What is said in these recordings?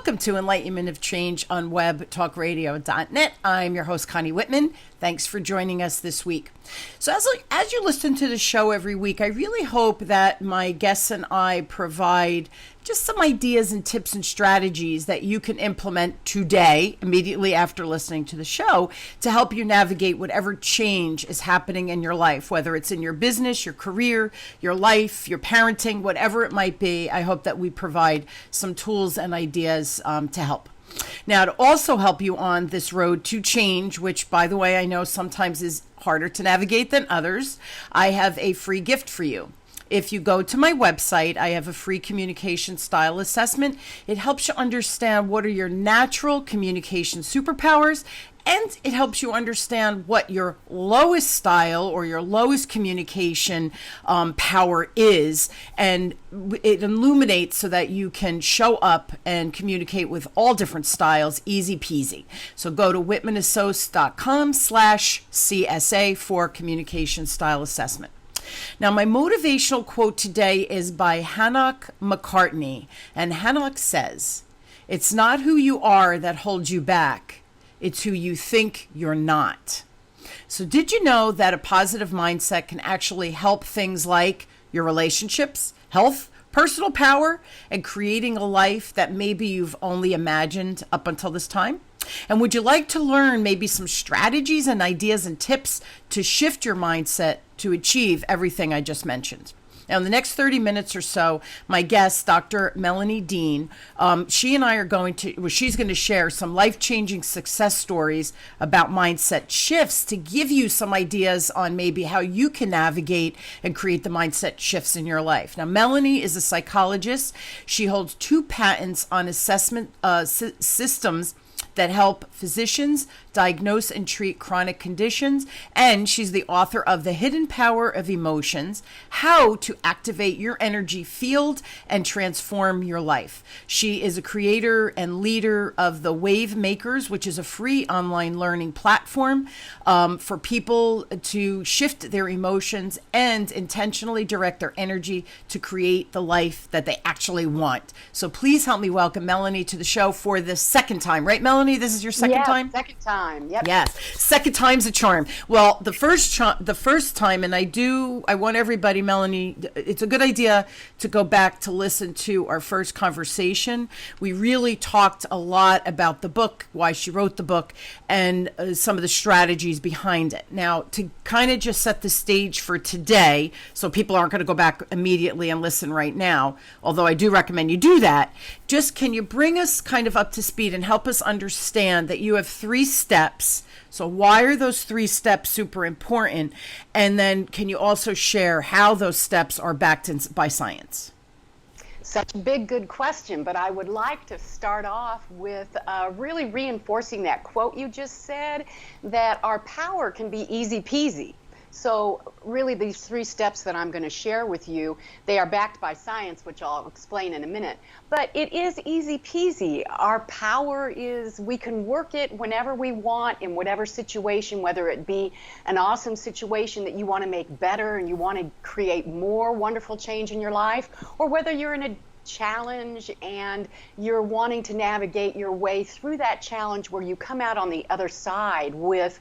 Welcome to Enlightenment of Change on webtalkradio.net. I'm your host, Connie Whitman. Thanks for joining us this week. So as you listen to the show every week, I really hope that my guests and I provide just some ideas and tips and strategies that you can implement today, immediately after listening to the show, to help you navigate whatever change is happening in your life, whether it's in your business, your career, your life, your parenting, whatever it might be. I hope that we provide some tools and ideas to help. Now, to also help you on this road to change, which, by the way, I know sometimes is harder to navigate than others, I have a free gift for you. If you go to my website, I have a free communication style assessment. It helps you understand what are your natural communication superpowers, and it helps you understand what your lowest style or your lowest communication power is. And it illuminates so that you can show up and communicate with all different styles, easy peasy. So go to whitmanassociates.com/CSA for communication style assessment. Now, my motivational quote today is by Hanoch McCarty, and Hanoch says, "It's not who you are that holds you back. It's who you think you're not." So did you know that a positive mindset can actually help things like your relationships, health, personal power, and creating a life that maybe you've only imagined up until this time? And would you like to learn maybe some strategies and ideas and tips to shift your mindset to achieve everything I just mentioned? Now, in the next 30 minutes or so, my guest, Dr. Melanie Dean, she and I are she's going to share some life-changing success stories about mindset shifts to give you some ideas on maybe how you can navigate and create the mindset shifts in your life. Now, Melanie is a psychologist. She holds 2 patents on assessment systems that help physicians diagnose and treat chronic conditions, and she's the author of The Hidden Power of Emotions, How to Activate Your Energy Field and Transform Your Life. She is a creator and leader of the Wave Makers, which is a free online learning platform for people to shift their emotions and intentionally direct their energy to create the life that they actually want. So please help me welcome Melanie to the show for the second time. Right, Melanie? This is your second time? Second time. Yep. Yes. Second time's a charm. Well, the first time, and I want everybody, Melanie, it's a good idea to go back to listen to our first conversation. We really talked a lot about the book, why she wrote the book, and some of the strategies behind it. Now, to kind of just set the stage for today, so people aren't going to go back immediately and listen right now, although I do recommend you do that, just can you bring us kind of up to speed and help us understand that you have 3 steps. So why are those 3 steps super important? And then can you also share how those steps are backed by science? Such a big, good question, but I would like to start off with really reinforcing that quote you just said, that our power can be easy peasy. So really these 3 steps that I'm going to share with you, they are backed by science, which I'll explain in a minute. But it is easy peasy. Our power is, we can work it whenever we want, in whatever situation, whether it be an awesome situation that you want to make better and you want to create more wonderful change in your life, or whether you're in a challenge and you're wanting to navigate your way through that challenge where you come out on the other side with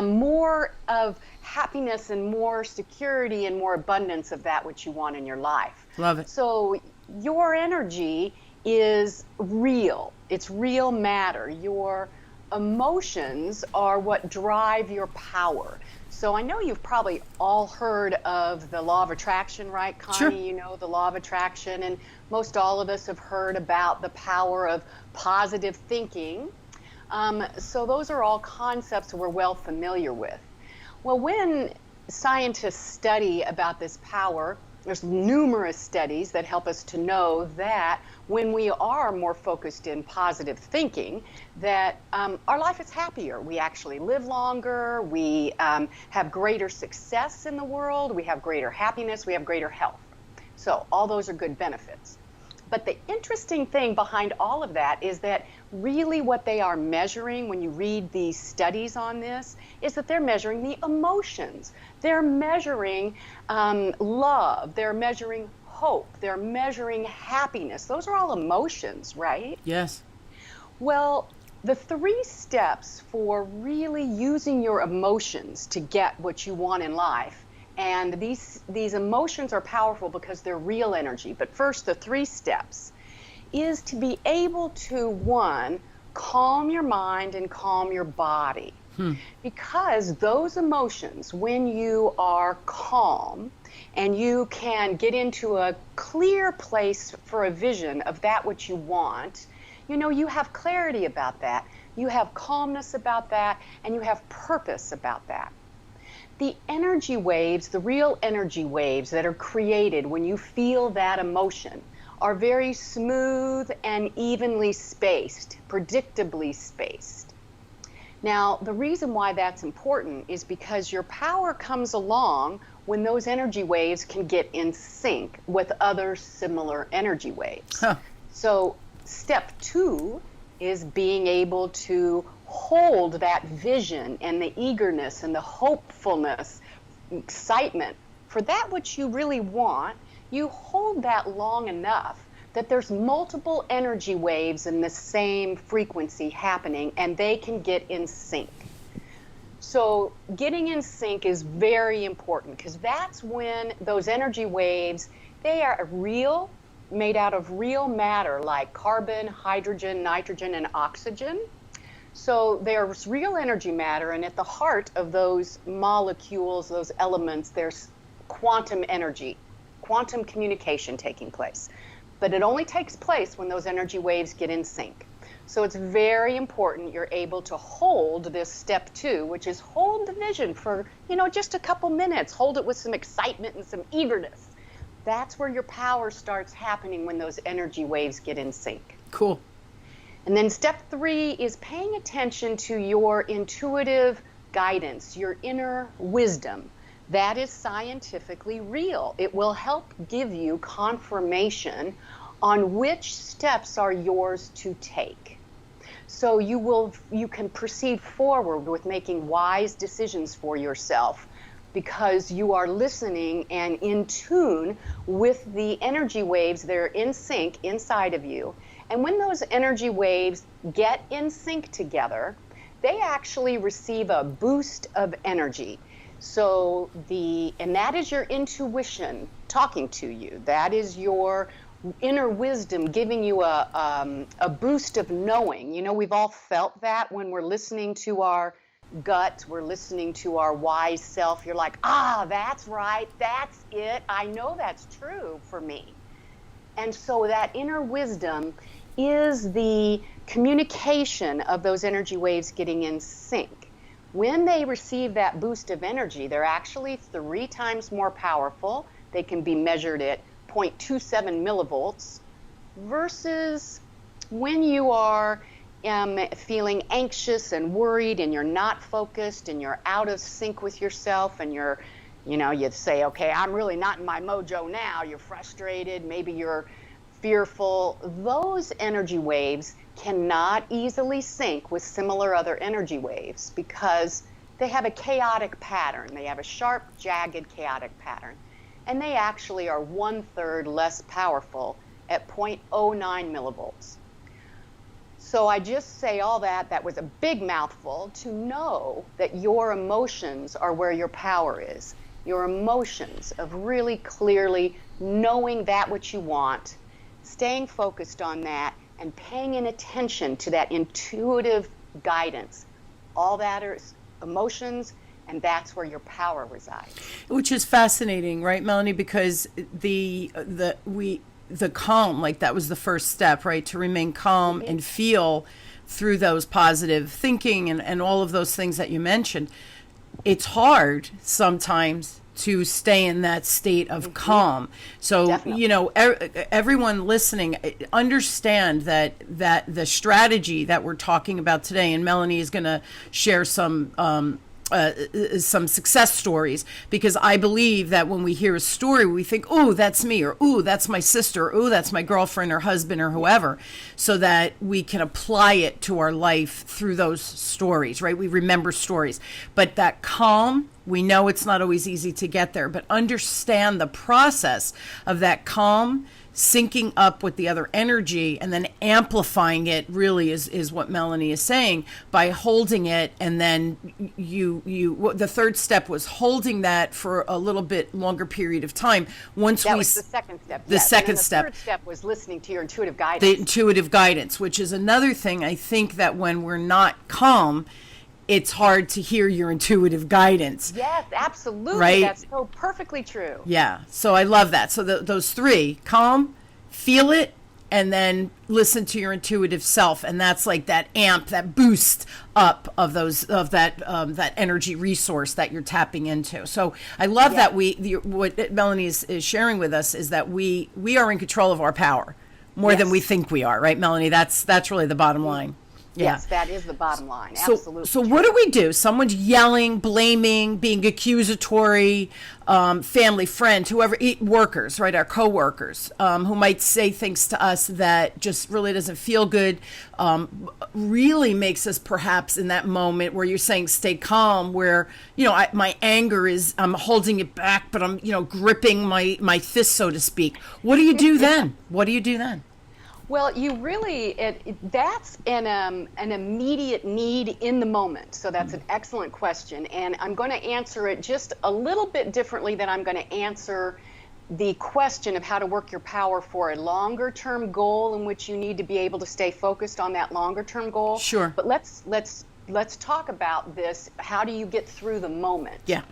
more of happiness and more security and more abundance of that which you want in your life. Love it. So your energy is real. It's real matter. Your emotions are what drive your power. So I know you've probably all heard of the law of attraction, right, Connie? Sure. You know the law of attraction, and most all of us have heard about the power of positive thinking. So those are all concepts we're well familiar with. Well, when scientists study about this power, there's numerous studies that help us to know that when we are more focused in positive thinking, that our life is happier. We actually live longer, we have greater success in the world, we have greater happiness, we have greater health. So all those are good benefits. But the interesting thing behind all of that is that really what they are measuring when you read these studies on this is that they're measuring the emotions. They're measuring love. They're measuring hope. They're measuring happiness. Those are all emotions, right? Yes. Well, the 3 steps for really using your emotions to get what you want in life. And these emotions are powerful because they're real energy. But first, the 3 steps is to be able to, one, calm your mind and calm your body. Because those emotions, when you are calm and you can get into a clear place for a vision of that which you want, you have clarity about that, you have calmness about that, and you have purpose about that. The energy waves, the real energy waves that are created when you feel that emotion, are very smooth and evenly spaced, predictably spaced. Now, the reason why that's important is because your power comes along when those energy waves can get in sync with other similar energy waves. So, step 2 is being able to hold that vision and the eagerness and the hopefulness, excitement for that which you really want. You hold that long enough that there's multiple energy waves in the same frequency happening, and they can get in sync. So getting in sync is very important, because that's when those energy waves, they are real, made out of real matter like carbon, hydrogen, nitrogen, and oxygen. So there's real energy matter, and at the heart of those molecules, those elements, there's quantum energy, quantum communication taking place. But it only takes place when those energy waves get in sync. So it's very important you're able to hold this step 2, which is hold the vision for, just a couple minutes. Hold it with some excitement and some eagerness. That's where your power starts happening, when those energy waves get in sync. Cool. And then step 3 is paying attention to your intuitive guidance, your inner wisdom. That is scientifically real. It will help give you confirmation on which steps are yours to take. So you can proceed forward with making wise decisions for yourself, because you are listening and in tune with the energy waves that are in sync inside of you. And when those energy waves get in sync together, they actually receive a boost of energy. So and that is your intuition talking to you. That is your inner wisdom giving you a boost of knowing. We've all felt that when we're listening to our gut, we're listening to our wise self. You're like, that's right, that's it. I know that's true for me. And so that inner wisdom is the communication of those energy waves getting in sync. When they receive that boost of energy, they're actually 3 times more powerful. They can be measured at 0.27 millivolts, versus when you are feeling anxious and worried and you're not focused and you're out of sync with yourself, and you say, okay, I'm really not in my mojo now. You're frustrated, maybe you're fearful. Those energy waves cannot easily sync with similar other energy waves, because they have a chaotic pattern. They have a sharp, jagged, chaotic pattern. And they actually are 1/3 less powerful at 0.09 millivolts. So I just say all that. That was a big mouthful, to know that your emotions are where your power is. Your emotions of really clearly knowing that which you want, staying focused on that, and paying attention to that intuitive guidance. All that is emotions, and that's where your power resides. Which is fascinating, right, Melanie? Because the calm, like that was the first step, right? To remain calm and feel through those positive thinking and all of those things that you mentioned. It's hard sometimes to stay in that state of calm. So, Definitely. Everyone listening, understand that the strategy that we're talking about today, and Melanie is going to share some success stories, because I believe that when we hear a story, we think, oh, that's me, or oh, that's my sister, or oh, that's my girlfriend or husband or whoever, so that we can apply it to our life through those stories, right? We remember stories. But that calm, we know it's not always easy to get there, but understand the process of that calm syncing up with the other energy and then amplifying it really is what Melanie is saying by holding it. And then the third step was holding that for a little bit longer period of time. That was the second step. The second step. The third step was listening to your intuitive guidance. The intuitive guidance, which is another thing. I think that when we're not calm, it's hard to hear your intuitive guidance. Yes, absolutely. Right? That's so perfectly true. Yeah. So I love that. So those three: calm, feel it, and then listen to your intuitive self. And that's like that amp, that boost up of that energy resource that you're tapping into. So I love that what Melanie is sharing with us is that we are in control of our power more than we think we are. Right, Melanie? That's really the bottom line. Yeah. Yes, that is the bottom line. Absolutely. So what do we do? Someone's yelling, blaming, being accusatory, family, friend, whoever, workers, right, our coworkers, who might say things to us that just really doesn't feel good, really makes us perhaps in that moment where you're saying stay calm, where, my anger is, I'm holding it back, but I'm, gripping my fist, so to speak. What do you do then? What do you do then? Well, you really, that's an immediate need in the moment. So that's an excellent question. And I'm going to answer it just a little bit differently than I'm going to answer the question of how to work your power for a longer term goal in which you need to be able to stay focused on that longer term goal. Sure. But let's talk about this. How do you get through the moment? Yeah.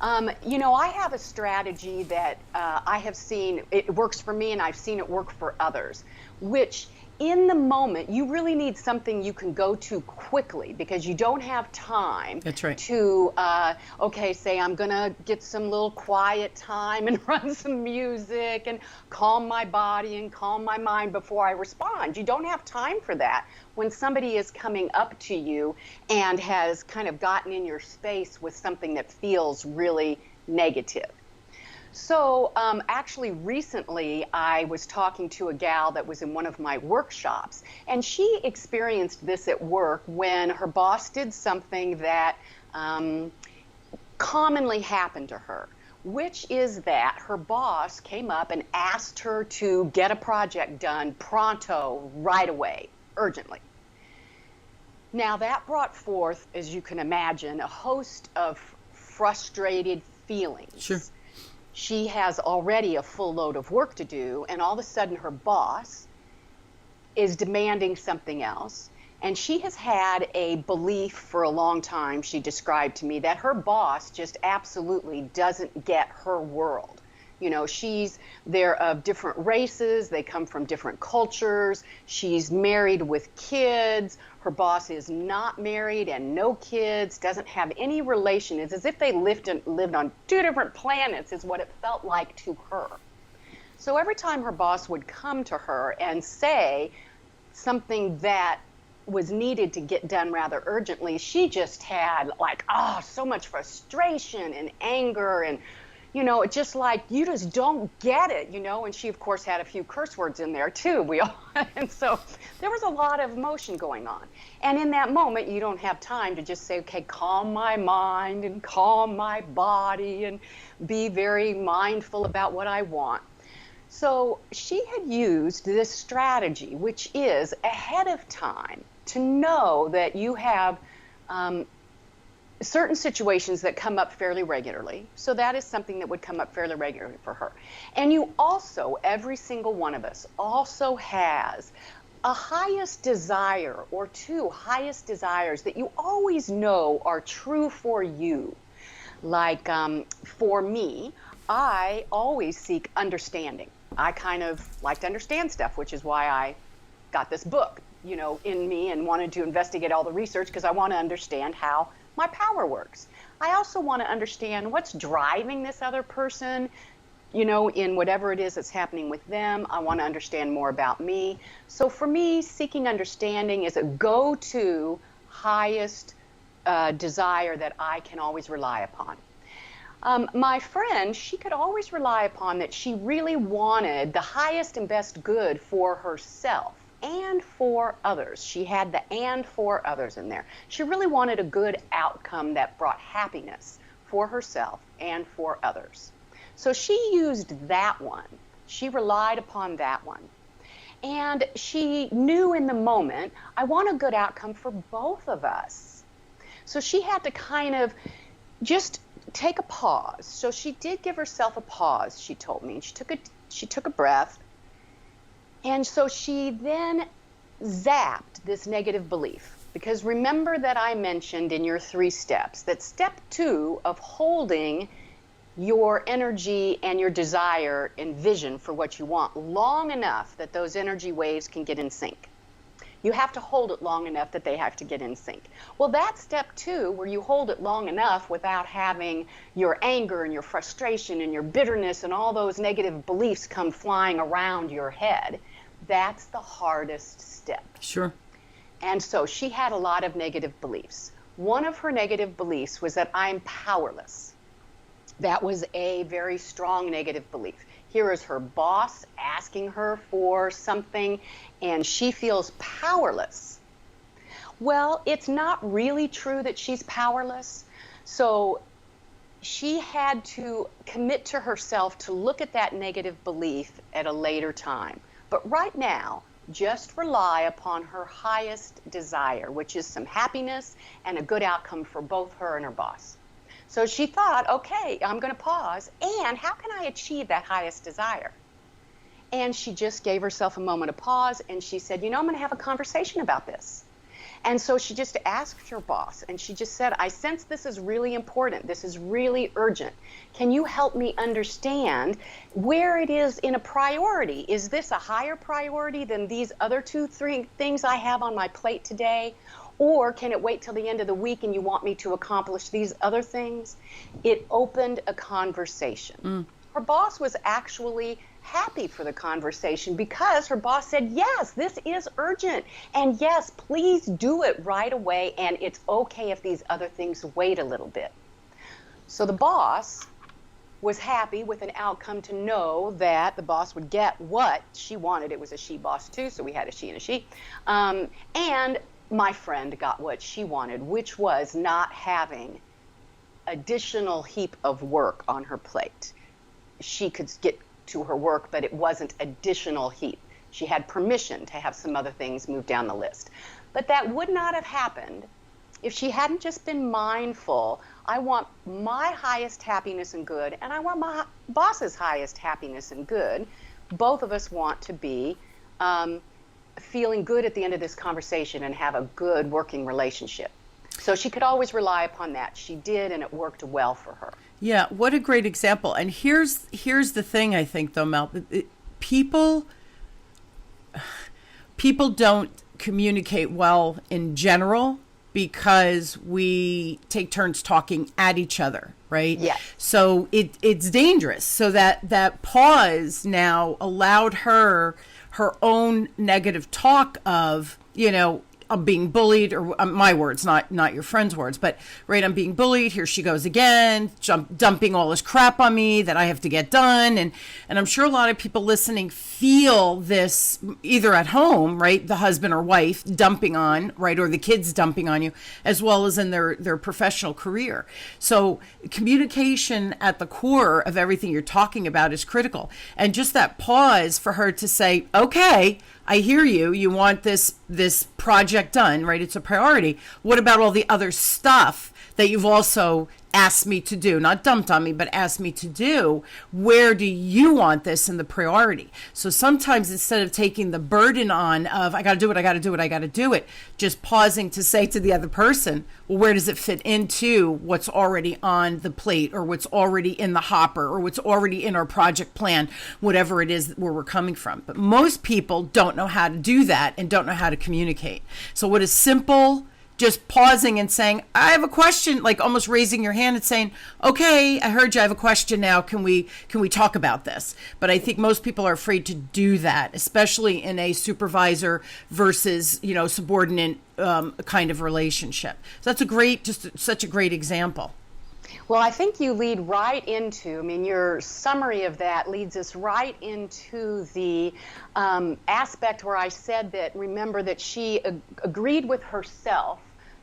I have a strategy that I have seen, it works for me and I've seen it work for others, which in the moment, you really need something you can go to quickly because you don't have time to, say I'm going to get some little quiet time and run some music and calm my body and calm my mind before I respond. You don't have time for that when somebody is coming up to you and has kind of gotten in your space with something that feels really negative. So actually recently I was talking to a gal that was in one of my workshops, and she experienced this at work when her boss did something that commonly happened to her, which is that her boss came up and asked her to get a project done pronto, right away, urgently. Now that brought forth, as you can imagine, a host of frustrated feelings. Sure. She has already a full load of work to do, and all of a sudden her boss is demanding something else. And she has had a belief for a long time, she described to me, that her boss just absolutely doesn't get her world. They're of different races, they come from different cultures, she's married with kids, her boss is not married and no kids, doesn't have any relation. It's as if they lived on two different planets is what it felt like to her. So every time her boss would come to her and say something that was needed to get done rather urgently, she just had so much frustration and anger and just like, you just don't get it, and she, of course, had a few curse words in there, too. And so there was a lot of emotion going on. And in that moment, you don't have time to just say, okay, calm my mind and calm my body and be very mindful about what I want. So she had used this strategy, which is ahead of time to know that you have certain situations that come up fairly regularly. So that is something that would come up fairly regularly for her. And you also, every single one of us, also has a highest desire or two highest desires that you always know are true for you. Like for me, I always seek understanding. I kind of like to understand stuff, which is why I got this book, in me and wanted to investigate all the research because I want to understand how my power works. I also want to understand what's driving this other person, in whatever it is that's happening with them. I want to understand more about me. So for me, seeking understanding is a go-to highest desire that I can always rely upon. My friend, she could always rely upon that she really wanted the highest and best good for herself and for others. She had the and for others in there. She really wanted a good outcome that brought happiness for herself and for others. So she used that one She relied upon that one. And she knew in the moment, I want a good outcome for both of us. So she had to kind of just take a pause. So she did give herself a pause, she told me. She took a breath. And so she then zapped this negative belief. Because remember that I mentioned in your 3 steps that step 2 of holding your energy and your desire and vision for what you want long enough that those energy waves can get in sync. You have to hold it long enough that they have to get in sync. Well, that's step 2, where you hold it long enough without having your anger and your frustration and your bitterness and all those negative beliefs come flying around your head. That's the hardest step. Sure. And so she had a lot of negative beliefs. One of her negative beliefs was that I'm powerless. That was a very strong negative belief. Here is her boss asking her for something, and she feels powerless. Well, it's not really true that she's powerless. So she had to commit to herself to look at that negative belief at a later time. But right now, just rely upon her highest desire, which is some happiness and a good outcome for both her and her boss. So she thought, okay, I'm going to pause, and how can I achieve that highest desire? And she just gave herself a moment of pause, and she said, I'm going to have a conversation about this. And so she just asked her boss, and she just said, I sense this is really important. This is really urgent. Can you help me understand where it is in a priority? Is this a higher priority than these other 2-3 things I have on my plate today? Or can it wait till the end of the week and you want me to accomplish these other things? It opened a conversation. Her boss was actually happy for the conversation because her boss said, yes, this is urgent. And yes, please do it right away. And it's okay if these other things wait a little bit. So the boss was happy with an outcome to know that the boss would get what she wanted. It was a she boss too, so we had a she and a she. And my friend got what she wanted, which was not having additional heap of work on her plate. She could get to her work, but it wasn't additional heap. She had permission to have some other things move down the list. But that would not have happened if she hadn't just been mindful. I want my highest happiness and good, and I want my boss's highest happiness and good. Both of us want to be feeling good at the end of this conversation and have a good working relationship. So she could always rely upon that. She did, and it worked well for her. Yeah, what a great example. And here's the thing, I think, though, Mel. People don't communicate well in general because we take turns talking at each other, right? Yeah. So it's dangerous. So that pause now allowed her own negative talk of, I'm being bullied, or my words, not your friend's words, but right, I'm being bullied. Here she goes again, dumping all this crap on me that I have to get done. And I'm sure a lot of people listening feel this either at home, right, the husband or wife dumping on, right, or the kids dumping on you, as well as in their professional career. So communication at the core of everything you're talking about is critical. And just that pause for her to say, okay, I hear you. You want this project done, right? It's a priority. What about all the other stuff that you've also asked me to do? Not dumped on me, but asked me to do. Where do you want this in the priority? So sometimes instead of taking the burden on of, I got to do it, just pausing to say to the other person, well, where does it fit into what's already on the plate, or what's already in the hopper, or what's already in our project plan, whatever it is where we're coming from. But most people don't know how to do that and don't know how to communicate. So what is simple, just pausing and saying, I have a question, like almost raising your hand and saying, okay, I heard you, I have a question now. Can we talk about this? But I think most people are afraid to do that, especially in a supervisor versus, subordinate kind of relationship. So that's such a great example. Well, I think you lead right into, your summary of that leads us right into the aspect where I said that, remember that she agreed with herself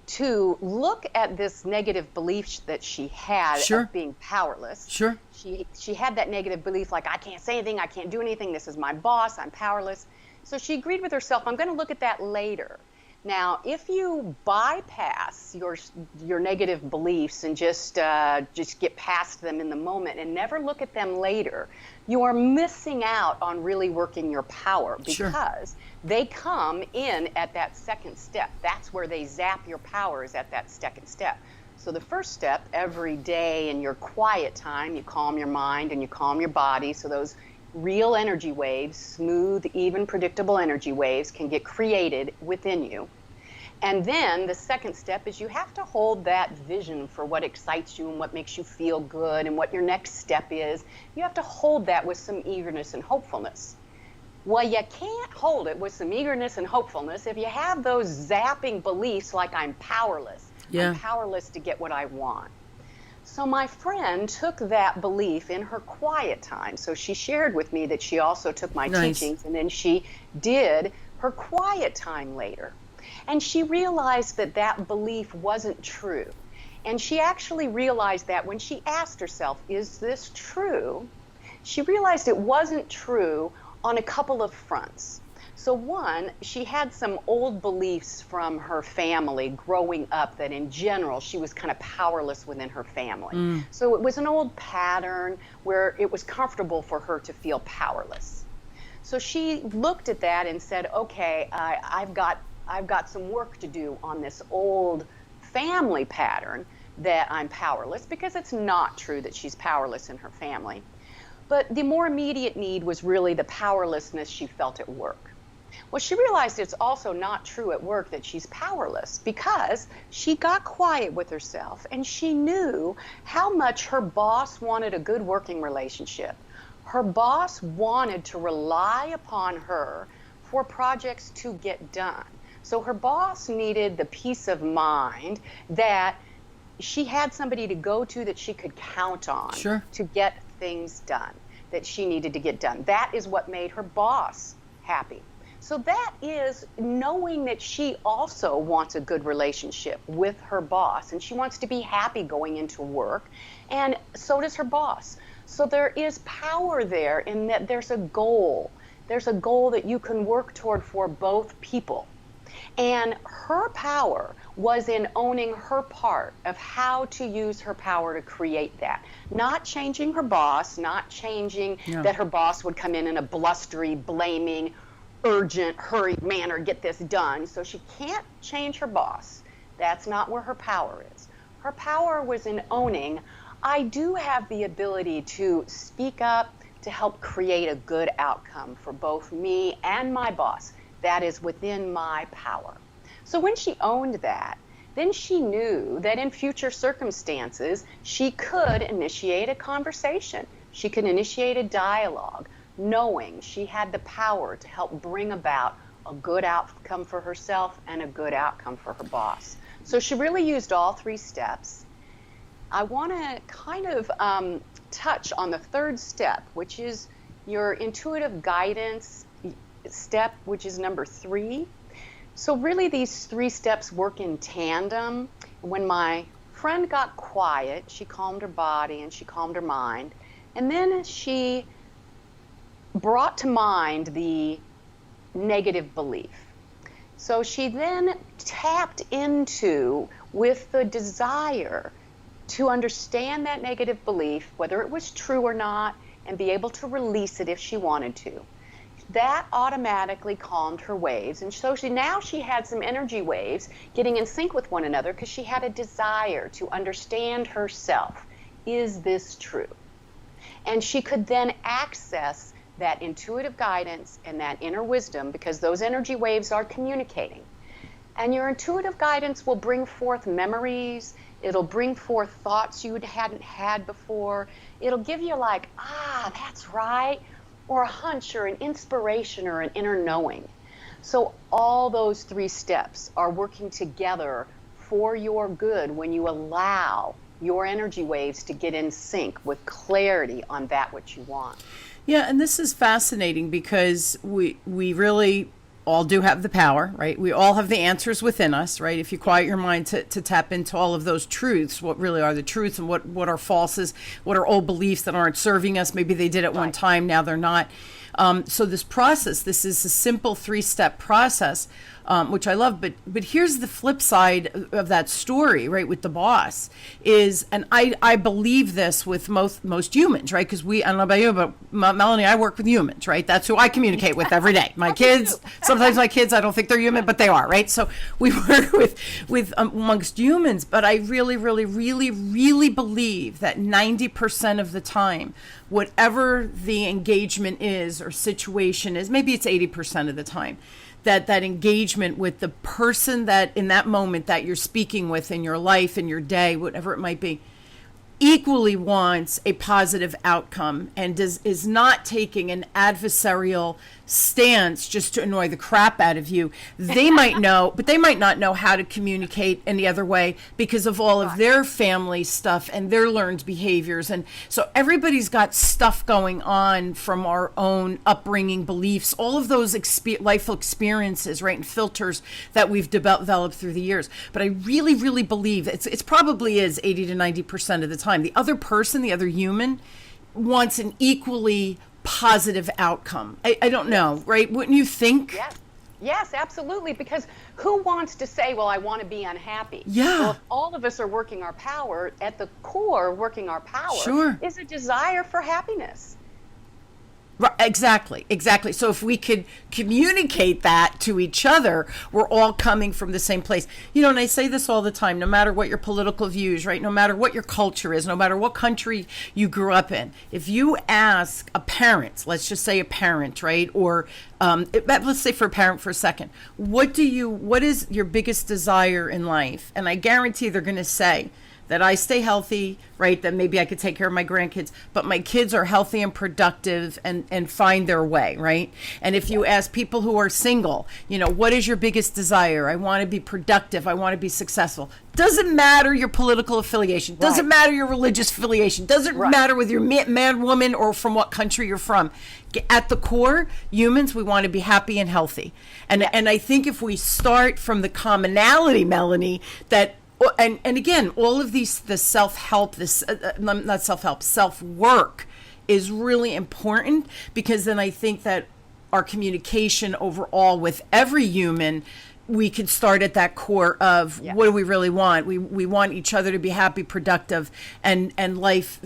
to look at this negative belief that she had Sure. of being powerless. Sure. She had that negative belief, like, I can't say anything, I can't do anything, this is my boss, I'm powerless. So she agreed with herself, I'm going to look at that later. Now, if you bypass your negative beliefs and just get past them in the moment and never look at them later, you are missing out on really working your power, because Sure. they come in at that second step. That's where they zap your powers, at that second step. So the first step, every day in your quiet time, you calm your mind and you calm your body, so those real energy waves, smooth, even, predictable energy waves, can get created within you. And then the second step is you have to hold that vision for what excites you and what makes you feel good and what your next step is. You have to hold that with some eagerness and hopefulness. Well, you can't hold it with some eagerness and hopefulness if you have those zapping beliefs like, I'm powerless. Yeah. I'm powerless to get what I want. So my friend took that belief in her quiet time. So she shared with me that she also took my Nice. teachings, and then she did her quiet time later. And she realized that that belief wasn't true. And she actually realized that when she asked herself, is this true? She realized it wasn't true on a couple of fronts. So one, she had some old beliefs from her family growing up that in general she was kind of powerless within her family. So it was an old pattern where it was comfortable for her to feel powerless. So she looked at that and said, okay, I've got some work to do on this old family pattern that I'm powerless, because it's not true that she's powerless in her family. But the more immediate need was really the powerlessness she felt at work. Well, she realized it's also not true at work that she's powerless, because she got quiet with herself and she knew how much her boss wanted a good working relationship. Her boss wanted to rely upon her for projects to get done. So her boss needed the peace of mind that she had somebody to go to that she could count on. Sure. To get things done that she needed to get done. That is what made her boss happy. So that is knowing that she also wants a good relationship with her boss, and she wants to be happy going into work, and so does her boss. So there is power there in that there's a goal. There's a goal that you can work toward for both people. And her power was in owning her part of how to use her power to create that. Not changing her boss, not changing that her boss would come in a blustery, blaming, urgent, hurried manner, get this done. So she can't change her boss. That's not where her power is. Her power was in owning, I do have the ability to speak up to help create a good outcome for both me and my boss. That is within my power. So when she owned that, then she knew that in future circumstances, she could initiate a conversation. She could initiate a dialogue, knowing she had the power to help bring about a good outcome for herself and a good outcome for her boss. So she really used all three steps. I want to kind of touch on the third step, which is your intuitive guidance step, which is number 3. So really these 3 steps work in tandem. When my friend got quiet, she calmed her body and she calmed her mind, and then she brought to mind the negative belief. So she then tapped into with the desire to understand that negative belief, whether it was true or not, and be able to release it if she wanted to. That automatically calmed her waves, and so now she had some energy waves getting in sync with one another because she had a desire to understand herself. Is this true? And she could then access that intuitive guidance and that inner wisdom, because those energy waves are communicating. And your intuitive guidance will bring forth memories. It'll bring forth thoughts you hadn't had before. It'll give you like, that's right, or a hunch or an inspiration or an inner knowing. So all those 3 steps are working together for your good when you allow your energy waves to get in sync with clarity on that which you want. Yeah, and this is fascinating because we really all do have the power, right? We all have the answers within us, right? If you quiet your mind to tap into all of those truths, what really are the truths and what are falses, what are old beliefs that aren't serving us. Maybe they did at one time, now they're not. So this process, this is a simple 3-step process, which I love. But here's the flip side of that story, right, with the boss is, and I believe this with most humans, right? Because I don't know about you, but Melanie, I work with humans, right? That's who I communicate with every day. My kids, sometimes my kids, I don't think they're human, but they are, right? So we work with amongst humans, but I really, really, really, really believe that 90% of the time, whatever the engagement is or situation is, maybe it's 80% of the time, that engagement with the person that in that moment that you're speaking with in your life, in your day, whatever it might be, equally wants a positive outcome and is not taking an adversarial stance just to annoy the crap out of you. They might know, but they might not know how to communicate any other way because of all of their family stuff and their learned behaviors. And so everybody's got stuff going on from our own upbringing, beliefs, all of those life experiences, right, and filters that we've developed through the years. But I really, really believe it's probably is 80 to 90% of the time. The other person, the other human, wants an equally positive outcome. I don't know, right? Wouldn't you think? Yes, absolutely. Because who wants to say, well, I want to be unhappy? Yeah. Well, if all of us are working our power, at the core, working our power is a desire for happiness. Right, exactly. So if we could communicate that to each other, we're all coming from the same place. You know, and I say this all the time, no matter what your political views, right? No matter what your culture is, no matter what country you grew up in, if you ask a parent, let's just say a parent, right? Or let's say for a parent for a second, what is your biggest desire in life? And I guarantee they're going to say, that I stay healthy, right? That maybe I could take care of my grandkids, but my kids are healthy and productive and find their way, right? And if you ask people who are single, you know, what is your biggest desire? I want to be productive. I want to be successful. Doesn't matter your political affiliation. Doesn't matter your religious affiliation. Doesn't matter whether you're man, woman, or from what country you're from. At the core, humans, we want to be happy and healthy. And I think if we start from the commonality, Melanie, that and again, all of these, the self-help, not self-help, self-work is really important, because then I think that our communication overall with every human, we could start at that core of what do we really want? We want each other to be happy, productive, and life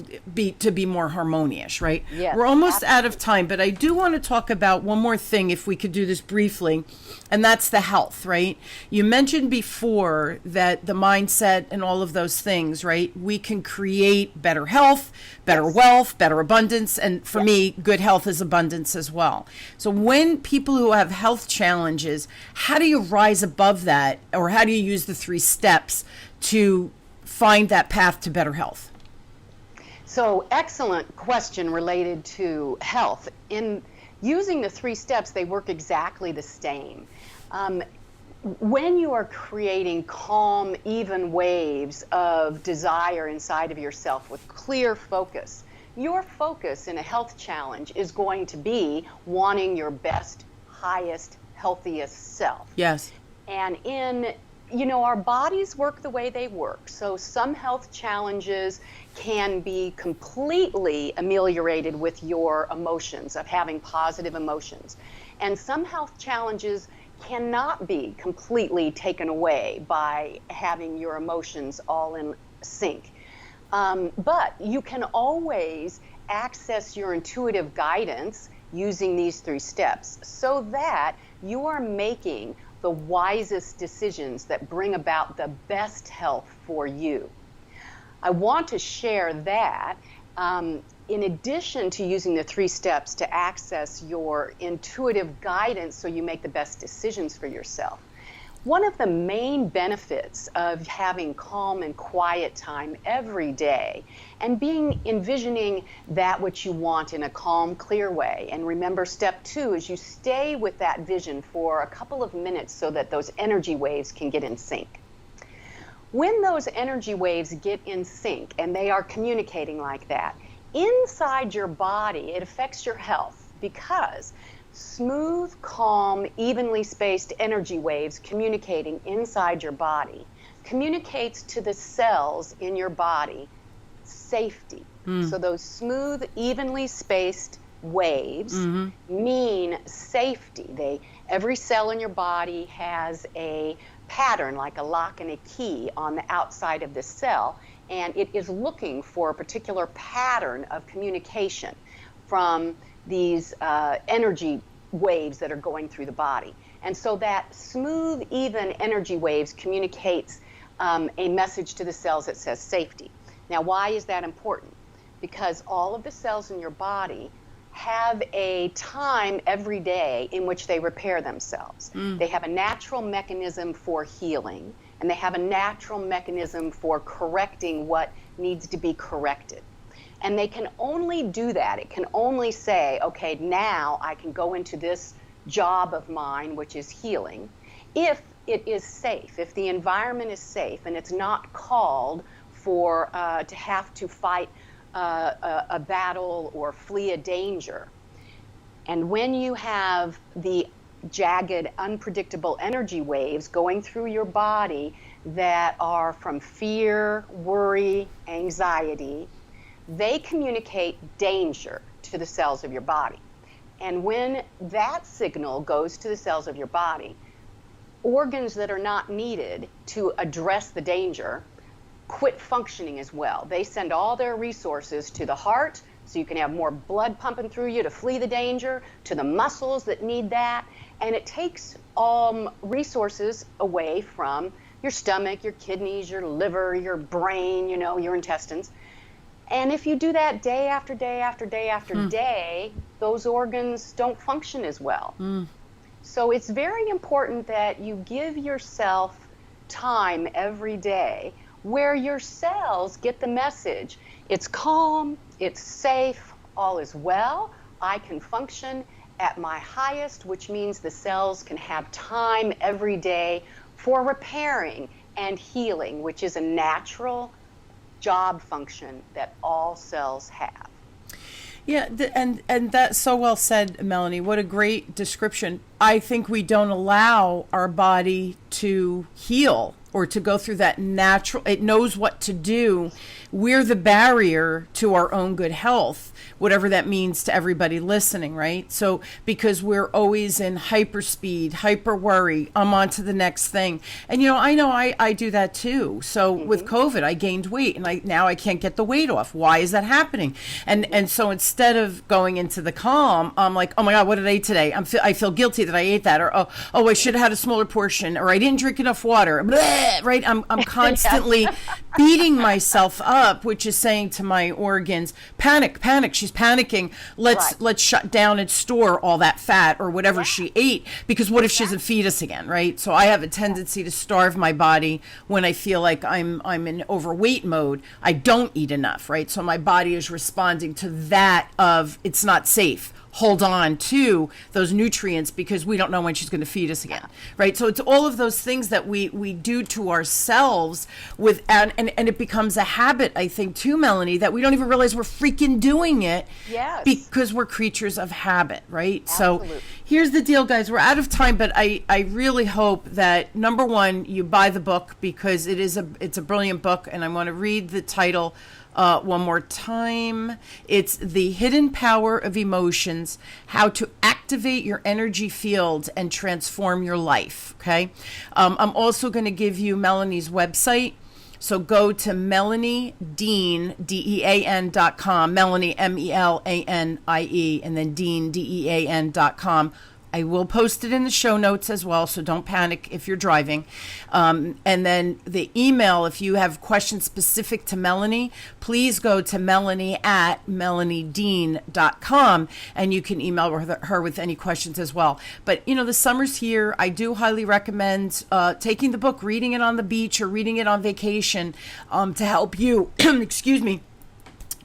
to be more harmonious, right? Yes, we're almost out of time, but I do want to talk about one more thing, if we could do this briefly, and that's the health, right? You mentioned before that the mindset and all of those things, right? We can create better health, better wealth, better abundance, and for me, good health is abundance as well. So when people who have health challenges, how do you rise above that, or how do you use the 3 steps to find that path to better health? So, excellent question related to health. In using the 3 steps, they work exactly the same. When you are creating calm, even waves of desire inside of yourself with clear focus, your focus in a health challenge is going to be wanting your best, highest, healthiest self. Yes. And our bodies work the way they work. So some health challenges can be completely ameliorated with your emotions, of having positive emotions. And some health challenges cannot be completely taken away by having your emotions all in sync. But you can always access your intuitive guidance using these 3 steps so that you are making the wisest decisions that bring about the best health for you. I want to share that in addition to using the 3 steps to access your intuitive guidance so you make the best decisions for yourself. One of the main benefits of having calm and quiet time every day and envisioning that which you want in a calm, clear way. And remember, step 2 is you stay with that vision for a couple of minutes so that those energy waves can get in sync. When those energy waves get in sync and they are communicating like that, inside your body, it affects your health, because smooth, calm, evenly spaced energy waves communicating inside your body communicates to the cells in your body safety. So those smooth, evenly spaced waves mean safety. Every cell in your body has a pattern, like a lock and a key on the outside of the cell, and it is looking for a particular pattern of communication from these energy waves that are going through the body. And so that smooth, even energy waves communicates a message to the cells that says safety. Now, why is that important? Because all of the cells in your body have a time every day in which they repair themselves. They have a natural mechanism for healing, and they have a natural mechanism for correcting what needs to be corrected. And they can only do that. It can only say, okay, now I can go into this job of mine, which is healing, if it is safe, if the environment is safe and it's not called for to have to fight a battle or flee a danger. And when you have the jagged, unpredictable energy waves going through your body that are from fear, worry, anxiety, they communicate danger to the cells of your body. And when that signal goes to the cells of your body, organs that are not needed to address the danger quit functioning as well. They send all their resources to the heart so you can have more blood pumping through you to flee the danger, to the muscles that need that, and it takes resources away from your stomach, your kidneys, your liver, your brain, your intestines. And if you do that day after day after day after day, those organs don't function as well. So it's very important that you give yourself time every day where your cells get the message. It's calm, it's safe, all is well. I can function at my highest, which means the cells can have time every day for repairing and healing, which is a natural job function that all cells have. Yeah, and that's so well said, Melanie. What a great description. I think we don't allow our body to heal or to go through that natural, it knows what to do. We're the barrier to our own good health, whatever that means to everybody listening, right? So because we're always in hyperspeed, hyper worry, I'm on to the next thing. And I do that too. So with COVID, I gained weight and now I can't get the weight off. Why is that happening? And so instead of going into the calm, I'm like, oh my God, what did I eat today? I feel guilty that I ate that, or oh, I should have had a smaller portion, or I didn't drink enough water. Bleh, right? I'm constantly beating myself up, which is saying to my organs, panic, she's panicking. Let's shut down and store all that fat or whatever she ate, because what if she doesn't feed us again, right? So I have a tendency to starve my body when I feel like I'm in overweight mode. I don't eat enough, right? So my body is responding to that of it's not safe. Hold on to those nutrients because we don't know when she's going to feed us again, right? So it's all of those things that we do to ourselves and it becomes a habit, I think, too, Melanie, that we don't even realize we're freaking doing it because we're creatures of habit, right? Absolutely. So here's the deal, guys. We're out of time, but I really hope that, number one, you buy the book because it's a brilliant book, and I want to read the title one more time. It's The Hidden Power of Emotions, How to Activate Your Energy Field and Transform Your Life. Okay. I'm also going to give you Melanie's website. So go to MelanieDean, DEAN.com, Melanie, MELANIE, and then Dean, DEAN.com. I will post it in the show notes as well, so don't panic if you're driving. And then the email, if you have questions specific to Melanie, please go to melanie@melaniedean.com, and you can email her with any questions as well. But, the summer's here. I do highly recommend taking the book, reading it on the beach or reading it on vacation to help you,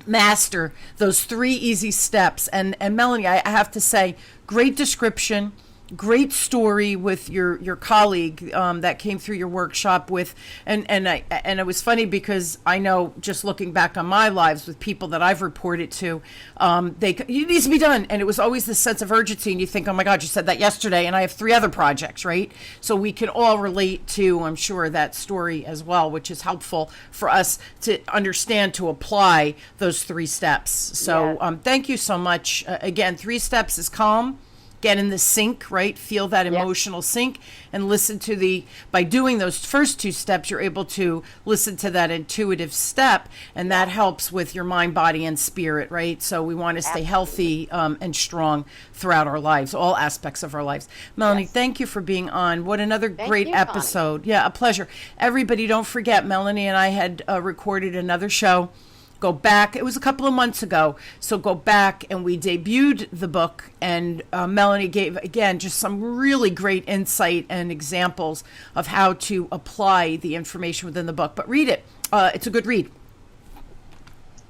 master those 3 easy steps. And Melanie, I have to say, great description, great story with your colleague that came through your workshop with, and it was funny because I know, just looking back on my lives with people that I've reported to, it needs to be done, and it was always this sense of urgency, and you think, oh my God, you said that yesterday, and I have 3 other projects, right? So we can all relate to, I'm sure, that story as well, which is helpful for us to understand, to apply those 3 steps. So thank you so much. Again, 3 steps is calm. Get in the sync, right? Feel that emotional sync, and listen to by doing those first 2 steps, you're able to listen to that intuitive step, and that helps with your mind, body, and spirit, right? So we want to stay healthy and strong throughout our lives, all aspects of our lives. Melanie, thank you for being on. What another great episode. Connie. Yeah, a pleasure. Everybody, don't forget, Melanie and I had recorded another show. Go back. It was a couple of months ago. So go back, and we debuted the book, and Melanie gave, again, just some really great insight and examples of how to apply the information within the book. But read it. It's a good read.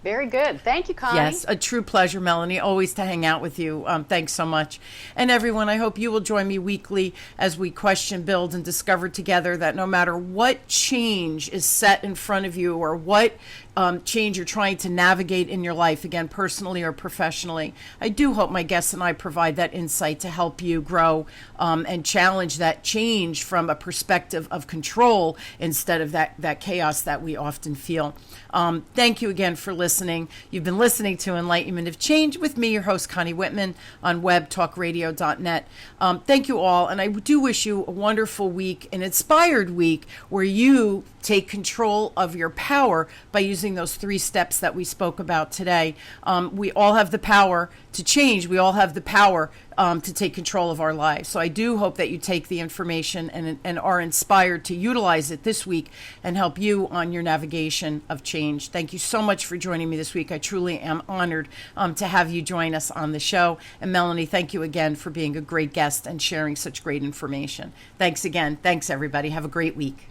Very good. Thank you, Connie. Yes, a true pleasure, Melanie, always to hang out with you. Thanks so much. And everyone, I hope you will join me weekly as we question, build, and discover together that no matter what change is set in front of you, or what change you're trying to navigate in your life, again, personally or professionally, I do hope my guests and I provide that insight to help you grow and challenge that change from a perspective of control instead of that chaos that we often feel. Thank you again for listening. You've been listening to Enlightenment of Change with me, your host, Connie Whitman, on webtalkradio.net. Thank you all, and I do wish you a wonderful week, an inspired week, where you take control of your power by using those 3 steps that we spoke about today. We all have the power to change. We all have the power to take control of our lives. So I do hope that you take the information and are inspired to utilize it this week and help you on your navigation of change. Thank you so much for joining me this week. I truly am honored to have you join us on the show. And Melanie, thank you again for being a great guest and sharing such great information. Thanks again. Thanks, everybody. Have a great week.